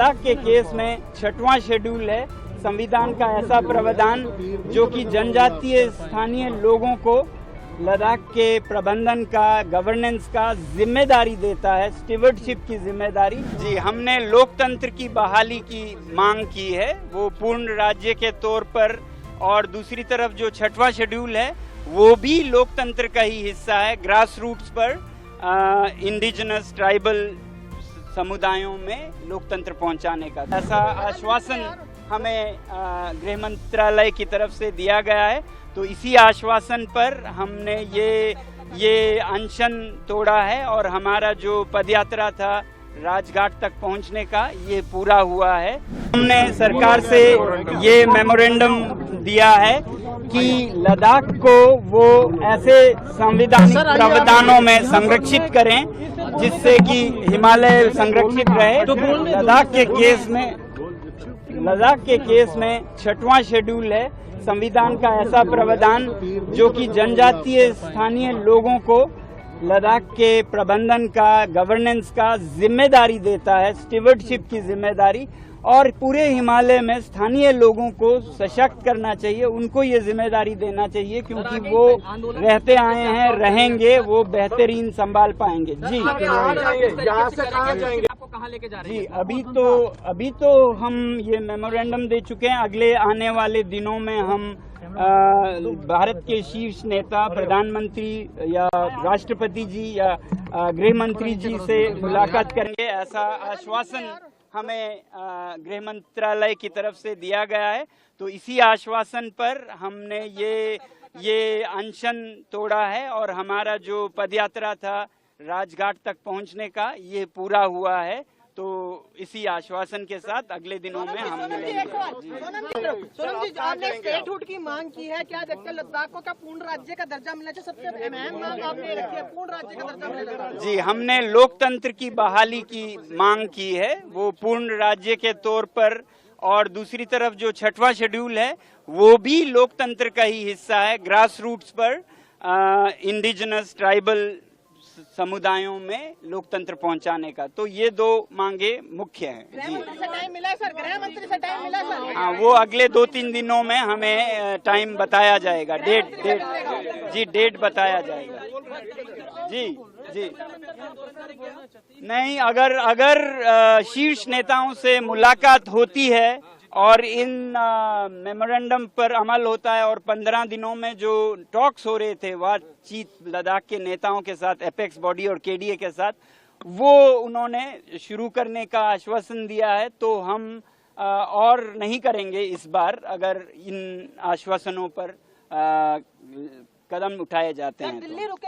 लद्दाख के केस में 6वां शेड्यूल है संविधान का ऐसा प्रावधान जो कि जनजातीय स्थानीय लोगों को लद्दाख के प्रबंधन का, गवर्नेंस का जिम्मेदारी देता है, स्टीवर्डशिप की जिम्मेदारी। जी, हमने लोकतंत्र की बहाली की मांग की है, वो पूर्ण राज्य के तौर पर, और दूसरी तरफ जो 6वां शेड्यूल है वो भी लोकतंत्र का ही हिस्सा है। ग्रास रूट्स पर इंडिजिनस ट्राइबल समुदायों में लोकतंत्र पहुंचाने का ऐसा आश्वासन हमें गृह मंत्रालय की तरफ से दिया गया है। तो इसी आश्वासन पर हमने ये अनशन तोड़ा है और हमारा जो पदयात्रा था राजघाट तक पहुंचने का ये पूरा हुआ है। हमने सरकार से ये मेमोरेंडम दिया है कि लद्दाख को वो ऐसे संवैधानिक प्रावधानों में संरक्षित करें जिससे कि हिमालय संरक्षित रहे। तो लद्दाख के केस में 6वां शेड्यूल है संविधान का ऐसा प्रावधान जो कि जनजातीय स्थानीय लोगों को लद्दाख के प्रबंधन का, गवर्नेंस का जिम्मेदारी देता है, स्टीवर्डशिप की जिम्मेदारी, और पूरे हिमालय में स्थानीय लोगों को सशक्त करना चाहिए, उनको ये जिम्मेदारी देना चाहिए क्योंकि वो रहते आए हैं, रहेंगे, वो बेहतरीन संभाल पाएंगे। जी, यहाँ से कहाँ जाएंगे? आपको कहाँ लेके जा रहे हैं? जी, अभी तो हम ये मेमोरेंडम दे चुके हैं। अगले आने वाले दिनों में हम भारत के शीर्ष नेता, प्रधानमंत्री या राष्ट्रपति जी या गृह मंत्री जी से मुलाकात करेंगे। ऐसा आश्वासन हमें गृह मंत्रालय की तरफ से दिया गया है। तो इसी आश्वासन पर हमने ये अनशन तोड़ा है और हमारा जो पदयात्रा था राजघाट तक पहुंचने का ये पूरा हुआ है। तो इसी आश्वासन के साथ अगले दिनों में हम मिलेंगे। सोनम जी, आपने स्टेटहुड की मांग की है, क्या देखते हैं लद्दाख को क्या पूर्ण राज्य का दर्जा मिलना चाहिए? सबसे अहम मांग आपने रखी है, पूर्ण राज्य का दर्जा मिलना। जी, हमने लोकतंत्र की बहाली की मांग की है, वो पूर्ण राज्य के तौर पर, और दूसरी तरफ जो 6वां शेड्यूल है वो भी लोकतंत्र का ही हिस्सा है। ग्रास रूट्स पर इंडिजिनस ट्राइबल समुदायों में लोकतंत्र पहुंचाने का। तो ये दो मांगे मुख्य हैं। गृह मंत्री से टाइम मिला सर? गृह मंत्री से टाइम मिला सर? हाँ, वो अगले 2-3 दिनों में हमें टाइम बताया जाएगा, डेट बताया जाएगा। जी नहीं, अगर शीर्ष नेताओं से मुलाकात होती है और इन मेमोरेंडम पर अमल होता है और 15 दिनों में जो टॉक्स हो रहे थे बातचीत लद्दाख के नेताओं के साथ, एपेक्स बॉडी और केडीए के साथ, वो उन्होंने शुरू करने का आश्वासन दिया है। तो हम और नहीं करेंगे इस बार अगर इन आश्वासनों पर कदम उठाए जाते हैं। दिल्ली रुकेंगे?